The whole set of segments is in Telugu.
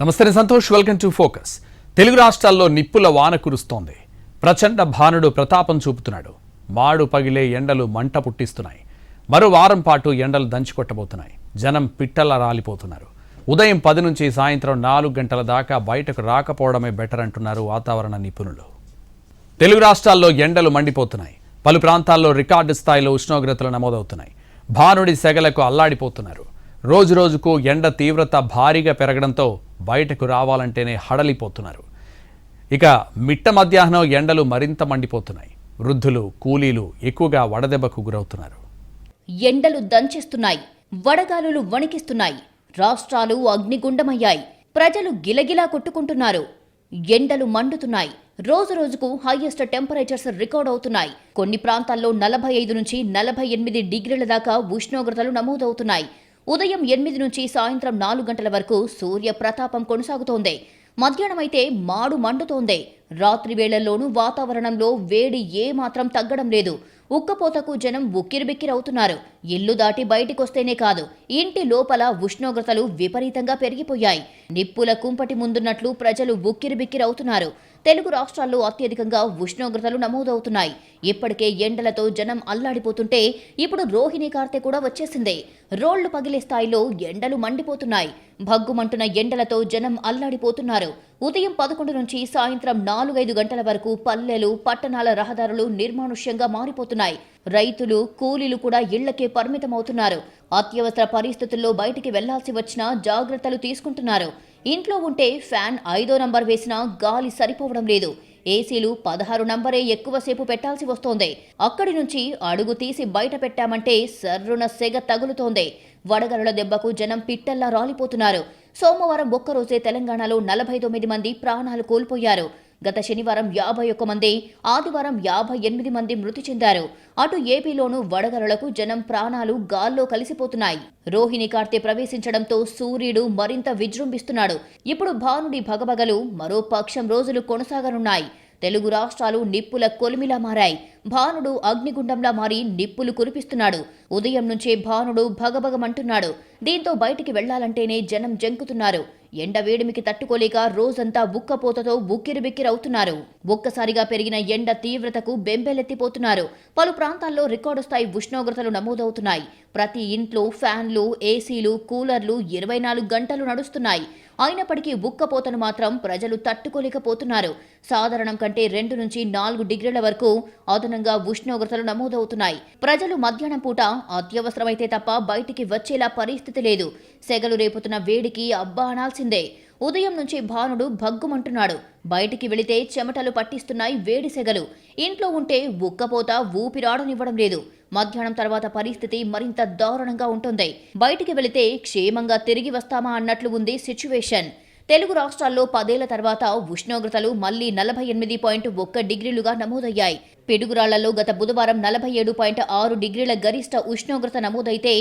నమస్తే Santosh, welcome to focus. Telugu రాష్ట్రాల్లో నిప్పుల వాన కురుస్తోంది. ప్రచండ భానుడు ప్రతాపం చూపుతున్నాడు. మాడు పగిలే ఎండలు మంట పుట్టిస్తున్నాయి. మరో వారం పాటు ఎండలు దంచికొట్టబోతున్నాయి. జనం పిట్టలా రాలిపోతున్నారు. ఉదయం 10 నుంచి సాయంత్రం 4 గంటల దాకా బయటకు రాకపోవడమే బెటర్ అంటున్నారు వాతావరణ నిపుణులు. తెలుగు రాష్ట్రాల్లో ఎండలు మండిపోతున్నాయి. పలు ప్రాంతాల్లో రికార్డు స్థాయిలో ఉష్ణోగ్రతలు నమోదవుతున్నాయి. భానుడి సెగలకు అల్లాడిపోతున్నారు. రోజు రోజుకు ఎండ తీవ్రత భారీగా పెరగడంతో బయటకు రావాలంటేనే హడలిపోతున్నారు. ఇక మిట్ట మధ్యాహ్నం ఎండలు మరింత మండిపోతున్నాయి. వృద్ధులు, కూలీలు ఎక్కువగా వడదెబ్బకు గురవుతున్నారు. ఎండలు దంచేస్తున్నాయి. వడగాలులు వణికిస్తున్నాయి. రాష్ట్రాలు అగ్నిగుండమయ్యాయి. ప్రజలు గిలగిలా కొట్టుకుంటున్నారు. ఎండలు మండుతున్నాయి. రోజు రోజుకు హైయెస్ట్ టెంపరేచర్స్ రికార్డ్ అవుతున్నాయి. కొన్ని ప్రాంతాల్లో 45 నుంచి 48 డిగ్రీల దాకా ఉష్ణోగ్రతలు నమోదవుతున్నాయి. ఉదయం 8 నుంచి సాయంత్రం 4 గంటల వరకు సూర్య ప్రతాపం కొనసాగుతోంది. మధ్యాహ్నమైతే మాడు మండుతోంది. రాత్రి వేళల్లోనూ వాతావరణంలో వేడి ఏమాత్రం తగ్గడం లేదు. ఉక్కపోతకు జనం ఉక్కిరిబిక్కిరవుతున్నారు. ఇల్లు దాటి బయటికొస్తేనే కాదు, ఇంటి లోపల ఉష్ణోగ్రతలు విపరీతంగా పెరిగిపోయాయి. నిప్పుల కుంపటి ముందున్నట్లు ప్రజలు ఉక్కిరిబిక్కిరవుతున్నారు. తెలుగు రాష్ట్రాల్లో అత్యధికంగా ఉష్ణోగ్రతలు నమోదవుతున్నాయి. ఇప్పటికే ఎండలతో జనం అల్లాడిపోతుంటే ఇప్పుడు రోహిణి కార్తె కూడా వచ్చేసింది. రోళ్లు పగిలే స్థాయిలో ఎండలు మండిపోతున్నాయి. భగ్గుమంటున్న ఎండలతో జనం అల్లాడిపోతున్నారు. ఉదయం 11 నుంచి సాయంత్రం 4-5 గంటల వరకు పల్లెలు, పట్టణాల రహదారులు నిర్మానుష్యంగా మారిపోతున్నాయి. రైతులు, కూలీలు కూడా ఇళ్లకే పరిమితమవుతున్నారు. అత్యవసర పరిస్థితుల్లో బయటికి వెళ్లాల్సి వచ్చినా జాగ్రత్తలు తీసుకుంటున్నారు. ఇంట్లో ఉంటే ఫ్యాన్ 5వ నంబర్ వేసినా గాలి సరిపోవడం లేదు. ఏసీలు 16 నంబరే ఎక్కువసేపు పెట్టాల్సి వస్తోంది. అక్కడి నుంచి అడుగు తీసి బయట పెట్టామంటే సర్రున సెగ తగులుతోంది. వడగరుల దెబ్బకు జనం పిట్టల్లా రాలిపోతున్నారు. సోమవారం ఒక్కరోజే తెలంగాణలో 49 మంది ప్రాణాలు కోల్పోయారు. గత శనివారం 51 మంది, ఆదివారం 58 మంది మృతి చెందారు. అటు ఏపీలోనూ వడగరులకు జనం ప్రాణాలు గాల్లో కలిసిపోతున్నాయి. రోహిణి కార్తె ప్రవేశించడంతో సూర్యుడు మరింత విజృంభిస్తున్నాడు. ఇప్పుడు భానుడి భగభగలు మరో పక్షం రోజులు కొనసాగనున్నాయి. తెలుగు రాష్ట్రాలు నిప్పుల కొలిమిలా మారాయి. భానుడు అగ్నిగుండంలా మారి నిప్పులు కురిపిస్తున్నాడు. ఉదయం నుంచే భానుడు భగభగమంటున్నాడు. దీంతో బయటికి వెళ్లాలంటేనే జనం జంకుతున్నారు. ఎండ వేడిమికి తట్టుకోలేక రోజంతా ఉక్కపోతతో ఉక్కిరిబిక్కిరవుతున్నారు. ఒక్కసారిగా పెరిగిన ఎండ తీవ్రతకు బెంబెలెత్తిపోతున్నారు. పలు ప్రాంతాల్లో రికార్డు స్థాయి ఉష్ణోగ్రతలు నమోదవుతున్నాయి. ప్రతి ఇంట్లో ఫ్యాన్లు, ఏసీలు, కూలర్లు 24 గంటలు నడుస్తున్నాయి. అయినప్పటికీ ఉక్కపోతను మాత్రం ప్రజలు తట్టుకోలేకపోతున్నారు. సాధారణం కంటే 2 నుంచి 4 డిగ్రీల వరకు అదనంగా ఉష్ణోగ్రతలు నమోదవుతున్నాయి. ప్రజలు మధ్యాహ్నం పూట అత్యవసరమైతే తప్ప బయటికి వచ్చేలా పరిస్థితి లేదు. సెగలు రేపుతున్న వేడికి అబ్బా అనాల్సిందే. ఉదయం నుంచి భానుడు భగ్గుమంటున్నాడు. బయటికి వెళితే చెమటలు పట్టిస్తున్నాయి వేడి సెగలు. ఇంట్లో ఉంటే ఉక్కపోత ఊపిరాడనివ్వడం లేదు. మధ్యాహ్నం తర్వాత పరిస్థితి మరింత దారుణంగా ఉంటుంది. బయటికి వెళితే క్షేమంగా తిరిగి వస్తామా అన్నట్లు ఉంది సిచ్యువేషన్. తెలుగు రాష్ట్రాల్లో 10 ఏళ్ల తర్వాత ఉష్ణోగ్రతలు మళ్లీ 48.1 డిగ్రీలుగా నమోదయ్యాయి. పిడుగురాళ్లలో గత బుధవారం 47.6 డిగ్రీల గరిష్ట ఉష్ణోగ్రత నమోదైతే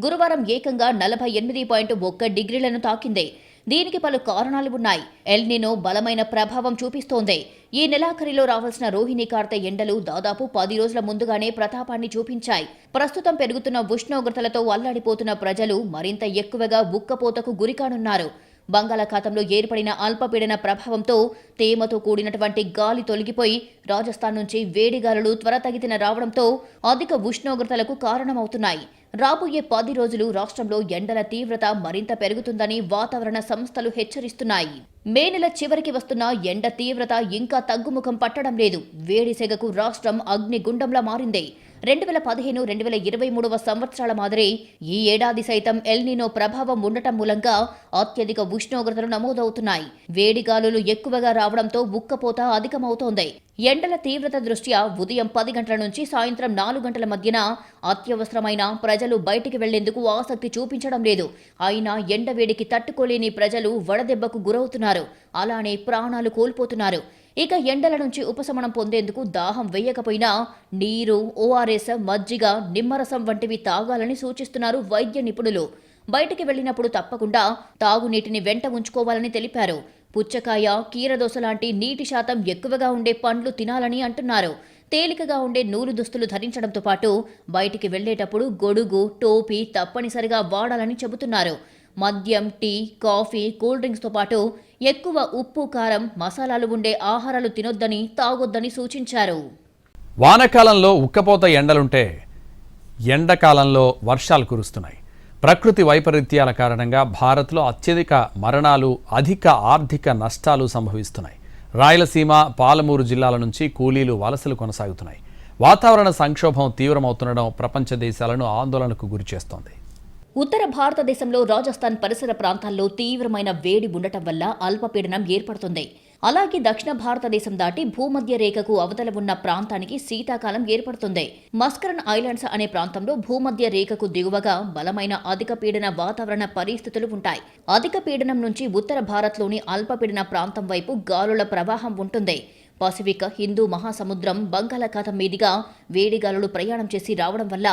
గురువారం ఏకంగా 48.1 డిగ్రీలను తాకింది. దీనికి పలు కారణాలు ఉన్నాయి. ఎల్ నినో బలమైన ప్రభావం చూపిస్తోంది. ఈ నెలాఖరిలో రావాల్సిన రోహిణి కార్తె ఎండలు దాదాపు 10 రోజుల ముందుగానే ప్రతాపాన్ని చూపించాయి. ప్రస్తుతం పెరుగుతున్న ఉష్ణోగ్రతలతో అల్లాడిపోతున్న ప్రజలు మరింత ఎక్కువగా ఉక్కపోతకు గురికానున్నారు. బంగాళాఖాతంలో ఏర్పడిన అల్పపీడన ప్రభావంతో తేమతో కూడినటువంటి గాలి తొలగిపోయి రాజస్థాన్ నుంచి వేడిగాలులు త్వరతగితిన రావడంతో అధిక ఉష్ణోగ్రతలకు కారణమవుతున్నాయి. రాబోయే 10 రోజులు రాష్ట్రంలో ఎండల తీవ్రత మరింత పెరుగుతుందని వాతావరణ సంస్థలు హెచ్చరిస్తున్నాయి. మే నెల చివరికి వస్తున్న ఎండ తీవ్రత ఇంకా తగ్గుముఖం పట్టడం లేదు. వేడి సెగకు రాష్ట్రం అగ్నిగుండంలా మారింది. 2015-2023 సంవత్సరాల మాదిరి ఈ ఏడాది సైతం ఎల్ నినో ప్రభావం ఉండటం మూలంగా అత్యధిక ఉష్ణోగ్రతలు నమోదవుతున్నాయి. వేడిగాలులు ఎక్కువగా రావడంతో ఉక్కపోత అధికమవుతోంది. ఎండల తీవ్రత దృష్ట్యా ఉదయం 10 గంటల నుంచి సాయంత్రం 4 గంటల మధ్యన అత్యవసరమైన ప్రజలు బయటికి వెళ్లేందుకు ఆసక్తి చూపించడం లేదు. అయినా ఎండవేడికి తట్టుకోలేని ప్రజలు వడదెబ్బకు గురవుతున్నారు. అలానే ప్రాణాలు కోల్పోతున్నారు. ఇక ఎండల నుంచి ఉపశమనం పొందేందుకు దాహం వేయకపోయినా నీరు, ఓఆర్ఎస్, మజ్జిగ, నిమ్మరసం వంటివి తాగాలని సూచిస్తున్నారు వైద్య నిపుణులు. బయటికి వెళ్లినప్పుడు తప్పకుండా తాగునీటిని వెంట ఉంచుకోవాలని తెలిపారు. పుచ్చకాయ, కీరదోస లాంటి నీటి శాతం ఎక్కువగా ఉండే పండ్లు తినాలని అంటున్నారు. తేలికగా ఉండే నూలు దుస్తులు ధరించడంతో పాటు బయటికి వెళ్లేటప్పుడు గొడుగు, టోపీ తప్పనిసరిగా వాడాలని చెబుతున్నారు. మద్యం, టీ, కాఫీ, కూల్ డ్రింక్స్తో పాటు ఎక్కువ ఉప్పు, కారం, మసాలాలు ఉండే ఆహారాలు తినొద్దని, తాగొద్దని సూచించారు. వానాకాలంలో ఉక్కపోత ఎండలుంటే ఎండాకాలంలో వర్షాలు కురుస్తున్నాయి. ప్రకృతి వైపరీత్యాల కారణంగా భారత్లో అత్యధిక మరణాలు, అధిక ఆర్థిక నష్టాలు సంభవిస్తున్నాయి. రాయలసీమ, పాలమూరు జిల్లాల నుంచి కూలీలు వలసలు కొనసాగుతున్నాయి. వాతావరణ సంక్షోభం తీవ్రమవుతుండడం ప్రపంచ దేశాలను ఆందోళనకు గురిచేస్తోంది. ఉత్తర భారతదేశంలో రాజస్థాన్ పరిసర ప్రాంతాల్లో తీవ్రమైన వేడి ఉండటం వల్ల అల్పపీడనం ఏర్పడుతుంది. అలాగే దక్షిణ భారతదేశం దాటి భూమధ్య రేఖకు అవతల ఉన్న ప్రాంతానికి శీతాకాలం ఏర్పడుతుంది. మస్కరన్ ఐలాండ్స్ అనే ప్రాంతంలో భూమధ్య రేఖకు దిగువగా బలమైన అధిక పీడన వాతావరణ పరిస్థితులు ఉంటాయి. అధిక పీడనం నుంచి ఉత్తర భారత్లోని అల్పపీడన ప్రాంతం వైపు గాలుల ప్రవాహం ఉంటుంది. పసిఫిక్, హిందూ మహాసముద్రం, బంగాళాఖాతం మీదుగా వేడిగాలులు ప్రయాణం చేసి రావడం వల్ల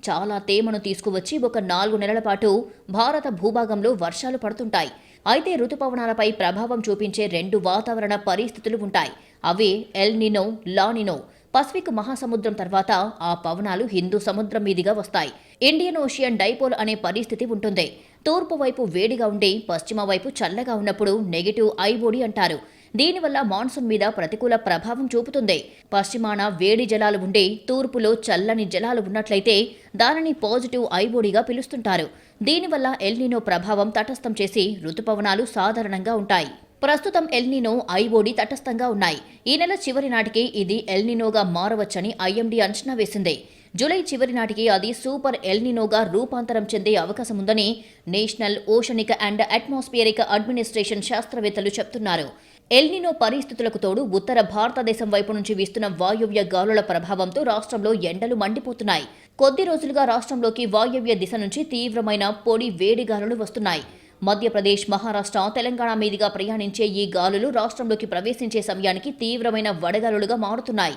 చాలా తేమను తీసుకువచ్చి ఒక 4 నెలల పాటు భారత భూభాగంలో వర్షాలు పడుతుంటాయి. అయితే రుతుపవనాలపై ప్రభావం చూపించే 2 వాతావరణ పరిస్థితులు ఉంటాయి. అవే ఎల్ నినో, లా నినో. పసిఫిక్ మహాసముద్రం తర్వాత ఆ పవనాలు హిందూ సముద్రం మీదుగా వస్తాయి. ఇండియన్ ఓషియన్ డైపోల్ అనే పరిస్థితి ఉంటుంది. తూర్పు వైపు వేడిగా ఉండి పశ్చిమ వైపు చల్లగా ఉన్నప్పుడు నెగటివ్ ఐఓడి అంటారు. దీనివల్ల మాన్సూన్ మీద ప్రతికూల ప్రభావం చూపుతుంది. పశ్చిమాన వేడి జలాలు ఉండి తూర్పులో చల్లని జలాలు ఉన్నట్లయితే దానిని పాజిటివ్ ఐఓడిగా పిలుస్తుంటారు. దీనివల్ల ఎల్నినో ప్రభావం తటస్థం చేసి రుతుపవనాలు సాధారణంగా ఉంటాయి. ప్రస్తుతం ఎల్నినో, ఐఓడి తటస్థంగా ఉన్నాయి. ఈ నెల చివరి నాటికి ఇది ఎల్నినోగా మారవచ్చని ఐఎండీ అంచనా వేసింది. జూలై చివరి నాటికి అది సూపర్ ఎల్నినోగా రూపాంతరం చెందే అవకాశం ఉందని national oceanic and atmospheric administration శాస్త్రవేత్తలు చెప్తున్నారు. ఎల్నినో పరిస్థితులకు తోడు ఉత్తర భారతదేశం వైపు నుంచి వీస్తున్న వాయువ్య గాలుల ప్రభావంతో రాష్ట్రంలో ఎండలు మండిపోతున్నాయి. కొద్ది రోజులుగా రాష్ట్రంలోకి వాయువ్య దిశ నుంచి తీవ్రమైన పొడి వేడి గాలులు వస్తున్నాయి. మధ్యప్రదేశ్, మహారాష్ట్ర, తెలంగాణ మీదుగా ప్రయాణించే ఈ గాలులు రాష్ట్రంలోకి ప్రవేశించే సమయానికి తీవ్రమైన వడగాలులుగా మారుతున్నాయి.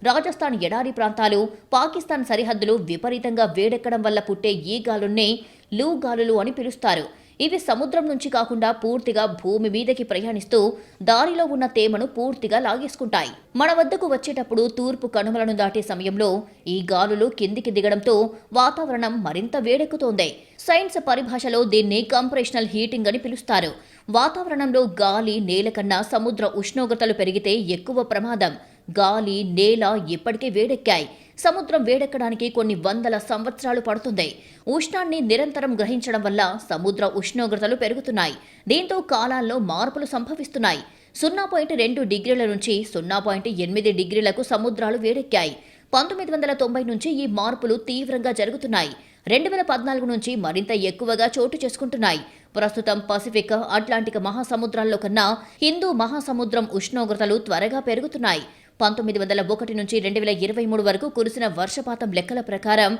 రాజస్థాన్ ఎడారి ప్రాంతాలు, పాకిస్తాన్ సరిహద్దులు విపరీతంగా వేడెక్కడం వల్ల పుట్టే ఈ గాలుల్ని లూ గాలులు అని పిలుస్తారు. ఇవి సముద్రం నుంచి కాకుండా పూర్తిగా భూమి మీదకి ప్రయాణిస్తూ దారిలో ఉన్న తేమను పూర్తిగా లాగేసుకుంటాయి. మన వద్దకు వచ్చేటప్పుడు తూర్పు కనుమలను దాటే సమయంలో ఈ గాలులు కిందికి దిగడంతో వాతావరణం మరింత వేడెక్కుతోంది. సైన్స్ పరిభాషలో దీన్ని కంప్రెషనల్ హీటింగ్ అని పిలుస్తారు. వాతావరణంలో గాలి, నేల కన్నా సముద్ర ఉష్ణోగ్రతలు పెరిగితే ఎక్కువ ప్రమాదం. గాలి, నేల ఇప్పటికే వేడెక్కాయి. సముద్రం వేడెక్కడానికి కొన్ని వందల సంవత్సరాలు పడుతుంది. ఉష్ణాన్ని నిరంతరం గ్రహించడం వల్ల సముద్ర ఉష్ణోగ్రతలు పెరుగుతున్నాయి. దీంతో కాలాల్లో మార్పులు సంభవిస్తున్నాయి. 0.2 డిగ్రీల నుంచి 0.8 డిగ్రీలకు సముద్రాలు వేడెక్కాయి. 1990 నుంచి ఈ మార్పులు తీవ్రంగా జరుగుతున్నాయి. 2014 నుంచి మరింత ఎక్కువగా చోటు చేసుకుంటున్నాయి. ప్రస్తుతం పసిఫిక్, అట్లాంటిక్ మహాసముద్రాల్లో కన్నా హిందూ మహాసముద్రం ఉష్ణోగ్రతలు త్వరగా పెరుగుతున్నాయి. 1901 నుంచి 2023 వరకు కురిసిన వర్షపాతం లెక్కల ప్రకారం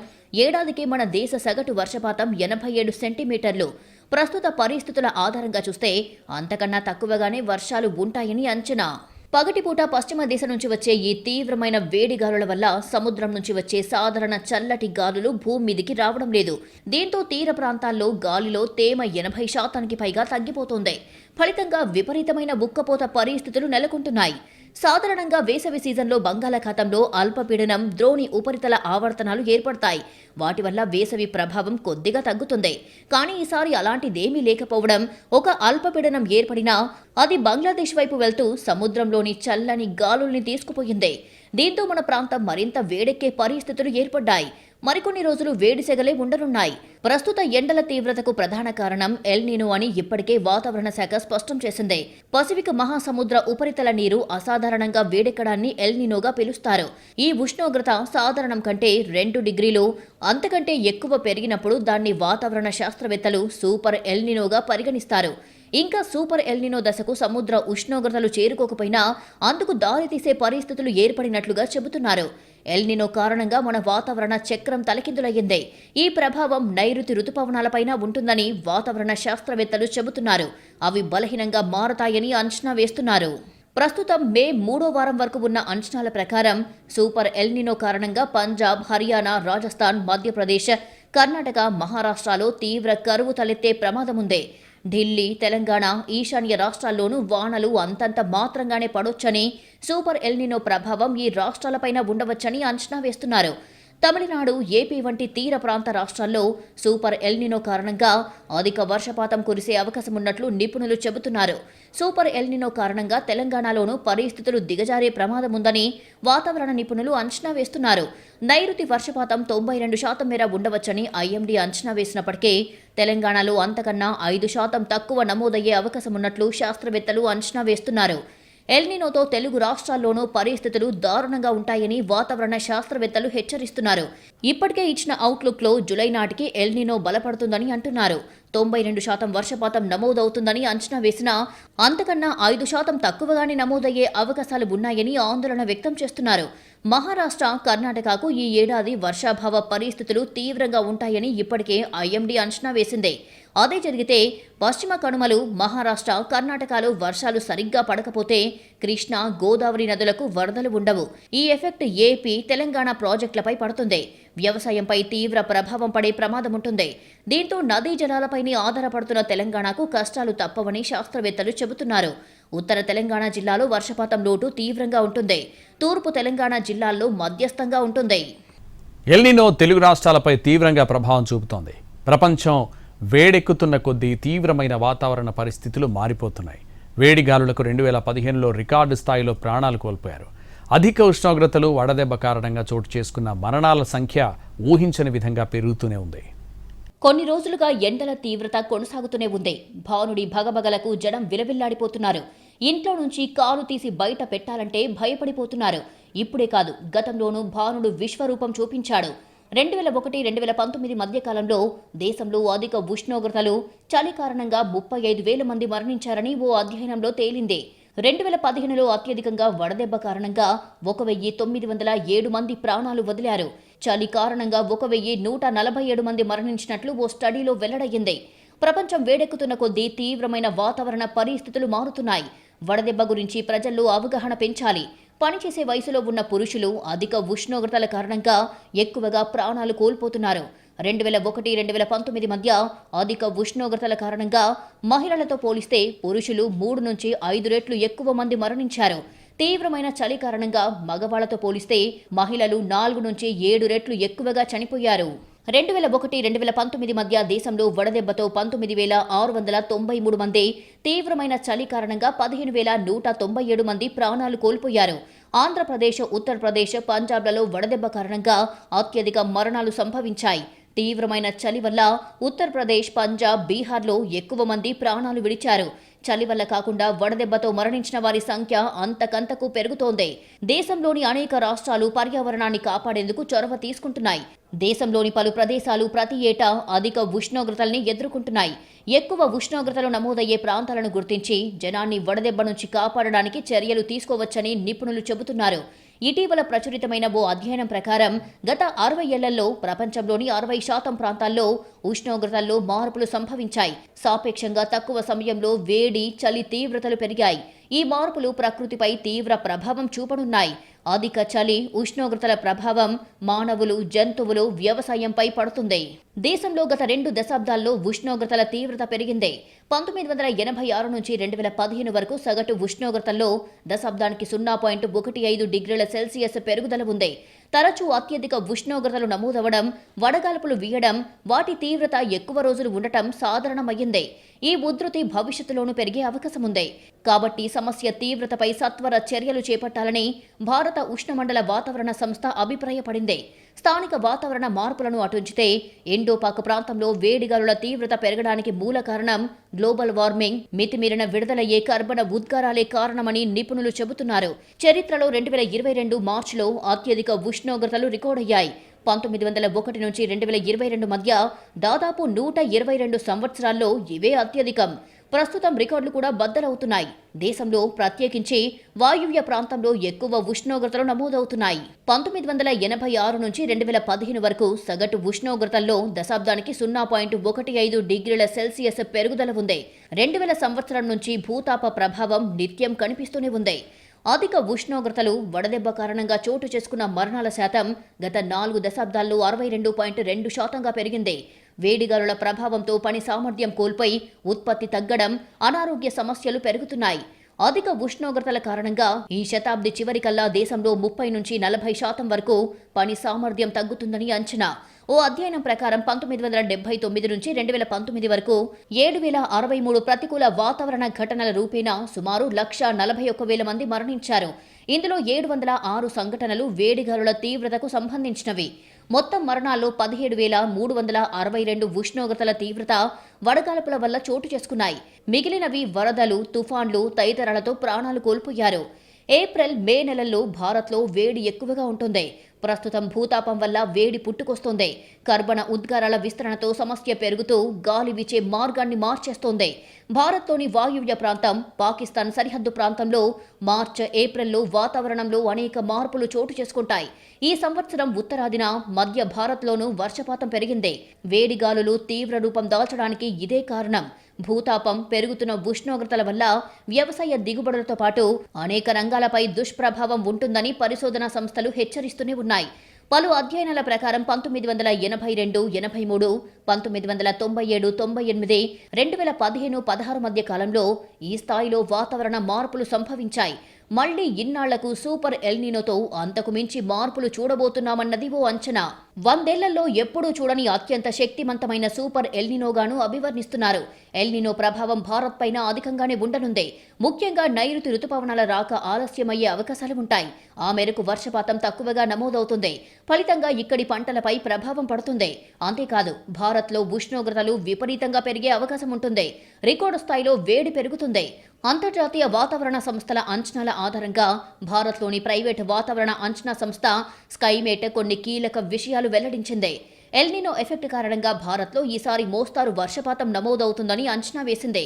ఏడాదికి మన దేశ సగటు వర్షపాతం 87 సెంటీమీటర్లు. ప్రస్తుత పరిస్థితుల ఆధారంగా చూస్తే అంతకన్నా తక్కువగానే వర్షాలు ఉంటాయని అంచనా. పగటిపూట పశ్చిమ దిశ నుంచి వచ్చే ఈ తీవ్రమైన వేడి గాలుల వల్ల సముద్రం నుంచి వచ్చే సాధారణ చల్లటి గాలులు భూమి మీదికి రావడం లేదు. దీంతో తీర ప్రాంతాల్లో గాలిలో తేమ 80% పైగా తగ్గిపోతోంది. ఫలితంగా విపరీతమైన ఉక్కపోత పరిస్థితులు నెలకొంటున్నాయి. సాధారణంగా వేసవి సీజన్లో బంగాళాఖాతంలో అల్పపీడనం, ద్రోణి ఉపరితల ఆవర్తనాలు ఏర్పడతాయి. వాటి వల్ల వేసవి ప్రభావం కొద్దిగా తగ్గుతుంది. కానీ ఈసారి అలాంటిదేమీ లేకపోవడం, ఒక అల్పపీడనం ఏర్పడినా అది బంగ్లాదేశ్ వైపు వెళ్తూ సముద్రంలోని చల్లని గాలుల్ని తీసుకుపోయింది. దీంతో మన ప్రాంతం మరింత వేడెక్కే పరిస్థితులు ఏర్పడ్డాయి. మరికొన్ని రోజులు వేడి సెగలే ఉండనున్నాయి. ప్రస్తుత ఎండల తీవ్రతకు ప్రధాన కారణం ఎల్ నినో అని ఇప్పటికే వాతావరణ శాఖ స్పష్టం చేసింది. పసిఫిక్ మహాసముద్ర ఉపరితల నీరు అసాధారణంగా వేడెక్కడాన్ని ఎల్ నినోగా పిలుస్తారు. ఈ ఉష్ణోగ్రత సాధారణం కంటే 2 డిగ్రీలు అంతకంటే ఎక్కువ పెరిగినప్పుడు దాన్ని వాతావరణ శాస్త్రవేత్తలు సూపర్ ఎల్ నినోగా పరిగణిస్తారు. ఇంకా సూపర్ ఎల్ నినో దశకు సముద్ర ఉష్ణోగ్రతలు చేరుకోకపోయినా అందుకు దారితీసే పరిస్థితులు ఏర్పడినట్లుగా చెబుతున్నారు. ఎల్ నినో కారణంగా మన వాతావరణ చక్రం తలకిందులయ్యింది. ఈ ప్రభావం నైరుతి రుతుపవనాలపైన ఉంటుందని వాతావరణ శాస్త్రవేత్తలు చెబుతున్నారు. అవి బలహీనంగా మారతాయని అంచనా వేస్తున్నారు. ప్రస్తుతం మే 3వ వారం వరకు ఉన్న అంచనాల ప్రకారం సూపర్ ఎల్ నినో కారణంగా పంజాబ్, హర్యానా, రాజస్థాన్, మధ్యప్రదేశ్, కర్ణాటక, మహారాష్ట్రలో తీవ్ర కరువు తలెత్తే ప్రమాదముంది. ఢిల్లీ, తెలంగాణ, ఈశాన్య రాష్ట్రాల్లోనూ వానలు అంతంత మాత్రంగానే పడొచ్చని, సూపర్ ఎల్ నినో ప్రభావం ఈ రాష్ట్రాలపైన ఉండవచ్చని అంచనా వేస్తున్నారు. తమిళనాడు, ఏపీ వంటి తీర ప్రాంత రాష్ట్రాల్లో సూపర్ ఎల్నినో కారణంగా అధిక వర్షపాతం కురిసే అవకాశం ఉన్నట్లు నిపుణులు చెబుతున్నారు. సూపర్ ఎల్నినో కారణంగా తెలంగాణలోనూ పరిస్థితులు దిగజారే ప్రమాదం ఉందని వాతావరణ నిపుణులు అంచనా వేస్తున్నారు. నైరుతి వర్షపాతం 92% మేర ఉండవచ్చని ఐఎండీ అంచనా వేసినప్పటికీ తెలంగాణలో అంతకన్నా 5% తక్కువ నమోదయ్యే అవకాశం ఉన్నట్లు శాస్త్రవేత్తలు అంచనా వేస్తున్నారు. ఎల్నినోతో తెలుగు రాష్ట్రాల్లోనూ పరిస్థితులు దారుణంగా ఉంటాయని వాతావరణ శాస్త్రవేత్తలు హెచ్చరిస్తున్నారు. ఇప్పటికే ఇచ్చిన అవుట్లుక్లో జులై నాటికి ఎల్నినో బలపడుతుందని అంటున్నారు. 92% వర్షపాతం నమోదవుతుందని అంచనా వేసినా అంతకన్నా 5% తక్కువగానే నమోదయ్యే అవకాశాలు ఉన్నాయని ఆందోళన వ్యక్తం చేస్తున్నారు. మహారాష్ట్ర, కర్ణాటకకు ఈ ఏడాది వర్షాభావ పరిస్థితులు తీవ్రంగా ఉంటాయని ఇప్పటికే ఐఎండీ అంచనా వేసింది. అదే జరిగితే పశ్చిమ కనుమలు, మహారాష్ట్ర, కర్ణాటకలో వర్షాలు సరిగ్గా పడకపోతే కృష్ణా, గోదావరి నదులకు వరదలు ఉండవు. ఈ ఎఫెక్ట్ ఏపీ, తెలంగాణ ప్రాజెక్టులపై పడుతుంది. వ్యవసాయంపై తీవ్ర ప్రభావం పడే ప్రమాదం ఉంటుంది. దీంతో నదీ జలాలపైనే ఆధారపడుతున్న తెలంగాణకు కష్టాలు తప్పవని శాస్త్రవేత్తలు చెబుతున్నారు. ఉత్తర తెలంగాణ జిల్లాలో వర్షపాతం లోటు తీవ్రంగా ఉంటుంది. తూర్పు తెలంగాణ జిల్లాల్లో మధ్యస్థంగా ఉంటుంది. ఎల్నినో తెలుగు రాష్ట్రాలపై తీవ్రంగా ప్రభావం చూపుతోంది. ప్రపంచం వేడెక్కుతున్న కొద్దీ తీవ్రమైన వాతావరణ పరిస్థితులు మారిపోతున్నాయి. వేడి గాలులకు 2015లో రికార్డు స్థాయిలో ప్రాణాలు కోల్పోయారు. అధిక ఉష్ణోగ్రతలు, వడదెబ్బ కారణంగా చోటు చేసుకున్న మరణాల సంఖ్య ఊహించని విధంగా పెరుగుతూనే ఉంది. కొన్ని రోజులుగా ఎండల తీవ్రత కొనసాగుతూనే ఉంది. భానుడి భగభగలకు జనం విలవిల్లాడిపోతున్నారు. ఇంట్లో నుంచి కాలు తీసి బయట పెట్టాలంటే భయపడిపోతున్నారు. ఇప్పుడే కాదు, గతంలోనూ భానుడు విశ్వరూపం చూపించాడు. 2001-2019 మధ్యకాలంలో దేశంలో అధిక ఉష్ణోగ్రతలు, చలి కారణంగా 35,000 మంది మరణించారని ఓ అధ్యయనంలో తేలింది. 2015లో అత్యధికంగా వడదెబ్బ కారణంగా 1,907 మంది ప్రాణాలు వదిలారు. చలి కారణంగా 1,147 మంది మరణించినట్లు ఓ స్టడీలో వెల్లడయ్యింది. ప్రపంచం వేడెక్కుతున్న కొద్దీ తీవ్రమైన వాతావరణ పరిస్థితులు మారుతున్నాయి. వడదెబ్బ గురించి ప్రజల్లో అవగాహన పెంచాలి. పనిచేసే వయసులో ఉన్న పురుషులు అధిక ఉష్ణోగ్రతల కారణంగా ఎక్కువగా ప్రాణాలు కోల్పోతున్నారు. 2001-2019 మధ్య అధిక ఉష్ణోగ్రతల కారణంగా మహిళలతో పోలిస్తే పురుషులు 3 నుంచి 5 రెట్లు ఎక్కువ మంది మరణించారు. తీవ్రమైన చలి కారణంగా మగవాళ్లతో పోలిస్తే మహిళలు 4 నుంచి 7 రెట్లు ఎక్కువగా చనిపోయారు. 2001-2019 మధ్య దేశంలో వడదెబ్బతో 19,693 మంది, తీవ్రమైన చలి కారణంగా 15,197 మంది ప్రాణాలు కోల్పోయారు. ఆంధ్రప్రదేశ్, ఉత్తరప్రదేశ్, పంజాబ్లలో వడదెబ్బ కారణంగా అత్యధిక మరణాలు సంభవించాయి. తీవ్రమైన చలి వల్ల ఉత్తరప్రదేశ్, పంజాబ్, బీహార్లో ఎక్కువ మంది ప్రాణాలు విడిచారు. చలి వల్ల కాకుండా వడదెబ్బతో మరణించిన వారి సంఖ్య అంతకంతకు పెరుగుతోంది. దేశంలోని అనేక రాష్ట్రాలు పర్యావరణాన్ని కాపాడేందుకు చొరవ తీసుకుంటున్నాయి. దేశంలోని పలు ప్రదేశాలు ప్రతి ఏటా అధిక ఉష్ణోగ్రతల్ని ఎదుర్కొంటున్నాయి. ఎక్కువ ఉష్ణోగ్రతలు నమోదయ్యే ప్రాంతాలను గుర్తించి జనాన్ని వడదెబ్బ నుంచి కాపాడడానికి చర్యలు తీసుకోవచ్చని నిపుణులు చెబుతున్నారు. ఇటీవల ప్రచురితమైన ఓ అధ్యయనం ప్రకారం గత 60 ఏళ్లలో ప్రపంచంలోని 60% ప్రాంతాల్లో ఉష్ణోగ్రతల్లో మార్పులు సంభవించాయి. సాపేక్షంగా తక్కువ సమయంలో వేడి, చలి తీవ్రతలు పెరిగాయి. ఈ మార్పులు ప్రకృతిపై తీవ్ర ప్రభావం చూపనున్నాయి. అధిక చలి, ఉష్ణోగ్రతల ప్రభావం మానవులు, జంతువులు, వ్యవసాయంపై పడుతుంది. దేశంలో గత 2 దశాబ్దాల్లో ఉష్ణోగ్రతల తీవ్రత పెరిగింది. 1986 నుంచి 2015 వరకు సగటు ఉష్ణోగ్రతల్లో దశాబ్దానికి 0.15 డిగ్రీల సెల్సియస్ పెరుగుదల ఉంది. తరచూ అత్యధిక ఉష్ణోగ్రతలు నమోదవడం, వడగాల్పులు వీయడం, వాటి తీవ్రత ఎక్కువ రోజులు ఉండటం సాధారణమయ్యింది. ఈ ఉధృతి భవిష్యత్తులోనూ పెరిగే అవకాశం ఉంది. కాబట్టి సమస్య తీవ్రతపై సత్వర చర్యలు చేపట్టాలని భారత ఉష్ణమండల వాతావరణ సంస్థ అభిప్రాయపడింది. స్థానిక వాతావరణ మార్పులను అటుంచితే ఎండోపాక్ ప్రాంతంలో వేడిగాలుల తీవ్రత పెరగడానికి మూల కారణం గ్లోబల్ వార్మింగ్, మితిమీరిన విడుదలయ్యే కర్బన ఉద్గారాలే కారణమని నిపుణులు చెబుతున్నారు. చరిత్రలో 2022 మార్చిలో అత్యధిక ఉష్ణోగ్రతలు రికార్డయ్యాయి. 1901 నుంచి 2022 మధ్య దాదాపు 122 సంవత్సరాల్లో ఇవే అత్యధికం. ప్రస్తుతం రికార్డులు కూడా బద్దలవుతున్నాయి. దేశంలో ప్రత్యేకించి వాయువ్య ప్రాంతంలో ఎక్కువ ఉష్ణోగ్రతలు నమోదవుతున్నాయి. 1986 నుంచి 2015 వరకు సగటు ఉష్ణోగ్రతల్లో దశాబ్దానికి 0.15 డిగ్రీల సెల్సియస్ పెరుగుదల ఉంది. 2000 సంవత్సరం నుంచి భూతాప ప్రభావం నిత్యం కనిపిస్తూనే ఉంది. అధిక ఉష్ణోగ్రతలు, వడదెబ్బ కారణంగా చోటు చేసుకున్న మరణాల శాతం గత 4 దశాబ్దాల్లో 62.2% పెరిగింది. వేడిగాలుల ప్రభావంతో పని సామర్థ్యం కోల్పోయి ఉత్పత్తి తగ్గడం, అనారోగ్య సమస్యలు పెరుగుతున్నాయి. అధిక ఉష్ణోగ్రతల కారణంగా ఈ శతాబ్ది చివరికల్లా దేశంలో 30 నుంచి 40% వరకు పని సామర్థ్యం తగ్గుతుందని అంచనా. ఓ అధ్యయనం ప్రకారం 1979 నుంచి 2019 వరకు 7,063 ప్రతికూల వాతావరణ ఘటనల రూపేణా సుమారు 1,41,000 మంది మరణించారు. ఇందులో 706 సంఘటనలు వేడిగాలుల తీవ్రతకు సంబంధించినవి. మొత్తం మరణాల్లో 17,362 ఉష్ణోగ్రతల తీవ్రత వడగాల్పుల వల్ల చోటు చేసుకున్నాయి. మిగిలినవి వరదలు, తుఫాన్లు తదితరాలతో ప్రాణాలు కోల్పోయారు. ఏప్రిల్, మే నెలల్లో భారత్లో వేడి ఎక్కువగా ఉంటుంది. ప్రస్తుతం భూతాపం వల్ల వేడి పుట్టుకొస్తోంది. కర్బన ఉద్గారాల విస్తరణతో సమస్య పెరుగుతూ గాలి వీచే మార్గాన్ని మార్చేస్తోంది. భారత్లోని వాయువ్య ప్రాంతం, పాకిస్తాన్ సరిహద్దు ప్రాంతంలో మార్చి, ఏప్రిల్లో వాతావరణంలో అనేక మార్పులు చోటు చేసుకుంటాయి. ఈ సంవత్సరం ఉత్తరాదిన మధ్య భారత్లోనూ వర్షపాతం పెరిగింది. వేడిగాలులు తీవ్ర రూపం దాల్చడానికి ఇదే కారణం. భూతాపం, పెరుగుతున్న ఉష్ణోగ్రతల వల్ల వ్యవసాయ దిగుబడులతో పాటు అనేక రంగాలపై దుష్ప్రభావం ఉంటుందని పరిశోధనా సంస్థలు హెచ్చరిస్తూనే ఉన్నాయి. పలు అధ్యయనాల ప్రకారం 1982, 83, 1997, 98, 2015, 16 మధ్య కాలంలో ఈ స్థాయిలో వాతావరణ మార్పులు సంభవించాయి. మళ్లీ ఇన్నాళ్లకు సూపర్ ఎల్నినోతో అంతకు మించి మార్పులు చూడబోతున్నామన్నది ఓ అంచనా. 100 ఏళ్లలో ఎప్పుడూ చూడని అత్యంత శక్తిమంతమైన సూపర్ ఎల్నినోగాను అభివర్ణిస్తున్నారు. ఎల్నినో ప్రభావం భారత్ పైన అధికంగానే ఉండనుంది. ముఖ్యంగా నైరుతి రుతుపవనాల రాక ఆలస్యమయ్యే అవకాశాలు ఉంటాయి. ఆ మేరకు వర్షపాతం తక్కువగా నమోదవుతుంది. ఫలితంగా ఇక్కడి పంటలపై ప్రభావం పడుతుంది. అంతేకాదు, భారత్లో ఉష్ణోగ్రతలు విపరీతంగా పెరిగే అవకాశం ఉంటుంది. రికార్డు స్థాయిలో వేడి పెరుగుతుంది. అంతర్జాతీయ వాతావరణ సంస్థల అంచనాల ఆధారంగా భారత్లోని ప్రైవేటు వాతావరణ అంచనా సంస్థ స్కైమేట్ కొన్ని కీలక విషయాలు వెల్లడించింది. ఎల్నినో ఎఫెక్ట్ కారణంగా భారత్లో ఈసారి మోస్తారు వర్షపాతం నమోదవుతుందని అంచనా వేసింది.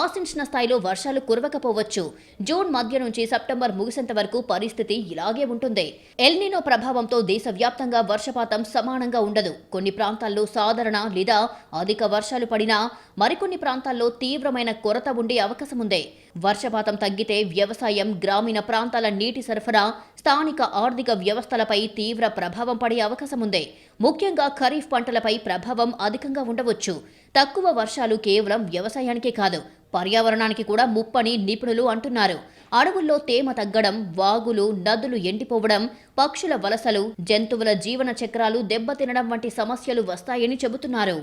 ఆశించిన స్థాయిలో వర్షాలు కురవకపోవచ్చు. జూన్ మధ్య నుంచి సెప్టెంబర్ ముగిసేంత వరకు పరిస్థితి ఇలాగే ఉంటుంది. ఎల్నినో ప్రభావంతో దేశవ్యాప్తంగా వర్షపాతం సమానంగా ఉండదు. కొన్ని ప్రాంతాల్లో సాధారణ లేదా అధిక వర్షాలు పడినా మరికొన్ని ప్రాంతాల్లో తీవ్రమైన కొరత ఉండే అవకాశం ఉంది. వర్షపాతం తగ్గితే వ్యవసాయం, గ్రామీణ ప్రాంతాల నీటి సరఫరా, స్థానిక ఆర్థిక వ్యవస్థలపై తీవ్ర ప్రభావం పడే అవకాశం ఉంది. ముఖ్యంగా ఖరీఫ్ పంటలపై ప్రభావం అధికంగా ఉండవచ్చు. తక్కువ వర్షాలు కేవలం వ్యవసాయానికే కాదు, పర్యావరణానికి కూడా ముప్పని నిపుణులు అంటున్నారు. అడవుల్లో తేమ తగ్గడం, వాగులు, నదులు ఎండిపోవడం, పక్షుల వలసలు, జంతువుల జీవన చక్రాలు దెబ్బతినడం వంటి సమస్యలు వస్తాయని చెబుతున్నారు.